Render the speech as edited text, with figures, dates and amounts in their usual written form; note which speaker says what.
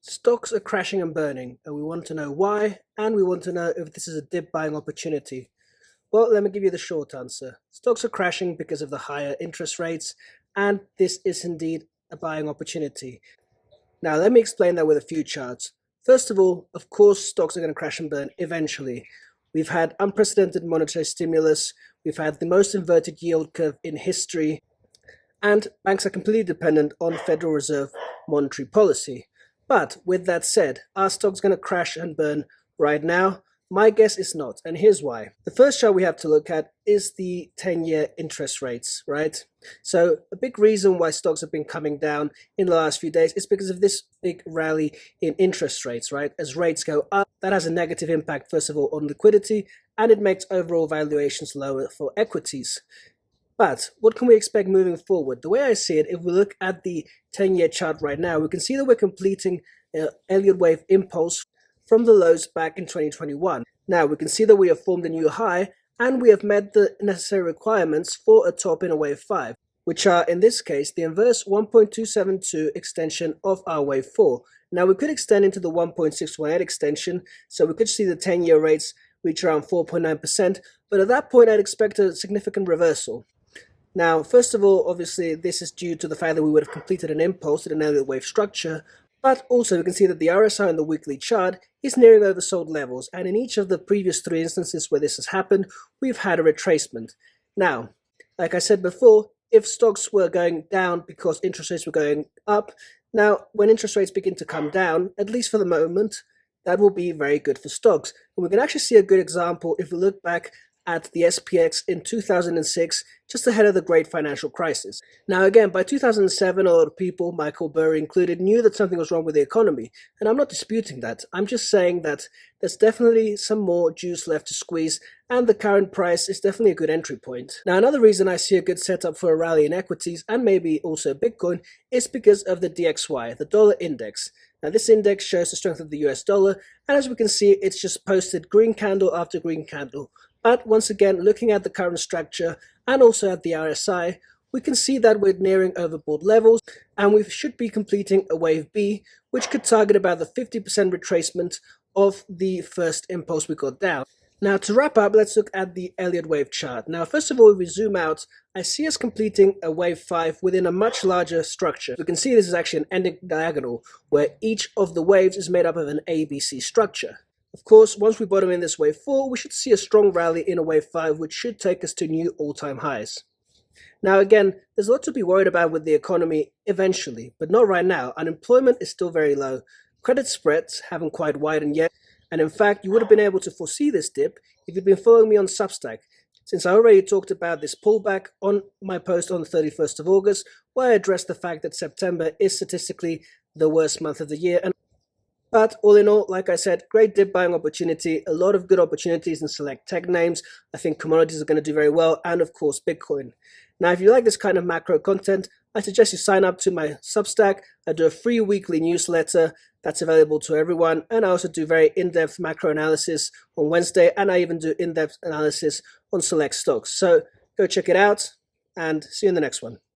Speaker 1: Stocks are crashing and burning, and we want to know why, and we want to know if this is a dip buying opportunity. Well, let me give you the short answer. Stocks are crashing because of the higher interest rates, and this is indeed a buying opportunity. Now, let me explain that with a few charts. First of all, of course, stocks are going to crash and burn eventually. We've had unprecedented monetary stimulus, we've had the most inverted yield curve in history, and banks are completely dependent on Federal Reserve monetary policy. But with that said, are stocks going to crash and burn right now? My guess is not, and here's why. The first chart we have to look at is the 10-year interest rates, right? So a big reason why stocks have been coming down in the last few days is because of this big rally in interest rates, right? As rates go up, that has a negative impact, first of all, on liquidity, and it makes overall valuations lower for equities. But what can we expect moving forward? The way I see it, if we look at the 10-year chart right now, we can see that we're completing Elliott wave impulse from the lows back in 2021. Now we can see that we have formed a new high and we have met the necessary requirements for a top in a wave 5, which are in this case the inverse 1.272 extension of our wave 4. Now we could extend into the 1.618 extension, so we could see the 10-year rates reach around 4.9%, but at that point I'd expect a significant reversal. Now, first of all, obviously, this is due to the fact that we would have completed an impulse at an Elliott wave structure, but also we can see that the RSI in the weekly chart is nearing oversold levels, and in each of the previous 3 instances where this has happened, we've had a retracement. Now, like I said before, if stocks were going down because interest rates were going up, now when interest rates begin to come down, at least for the moment, that will be very good for stocks. And we can actually see a good example if we look back at the SPX in 2006, just ahead of the great financial crisis. Now again, by 2007, a lot of people, Michael Burry included, knew that something was wrong with the economy. And I'm not disputing that. I'm just saying that there's definitely some more juice left to squeeze, and the current price is definitely a good entry point. Now another reason I see a good setup for a rally in equities, and maybe also Bitcoin, is because of the DXY, the dollar index. Now this index shows the strength of the US dollar, and as we can see, it's just posted green candle after green candle. But once again, looking at the current structure and also at the RSI, we can see that we're nearing overbought levels and we should be completing a wave B, which could target about the 50% retracement of the first impulse we got down. Now to wrap up, let's look at the Elliott wave chart. Now first of all, if we zoom out, I see us completing a wave 5 within a much larger structure. We can see this is actually an ending diagonal where each of the waves is made up of an ABC structure. Of course, once we bottom in this wave 4, we should see a strong rally in a wave 5, which should take us to new all-time highs. Now again, there's a lot to be worried about with the economy eventually, but not right now. Unemployment is still very low. Credit spreads haven't quite widened yet, and in fact, you would have been able to foresee this dip if you'd been following me on Substack, since I already talked about this pullback on my post on the 31st of August, where I addressed the fact that September is statistically the worst month of the year. But all in all, like I said, great dip buying opportunity, a lot of good opportunities in select tech names. I think commodities are going to do very well, and of course, Bitcoin. Now, if you like this kind of macro content, I suggest you sign up to my Substack. I do a free weekly newsletter that's available to everyone, and I also do very in-depth macro analysis on Wednesday, and I even do in-depth analysis on select stocks. So go check it out, and see you in the next one.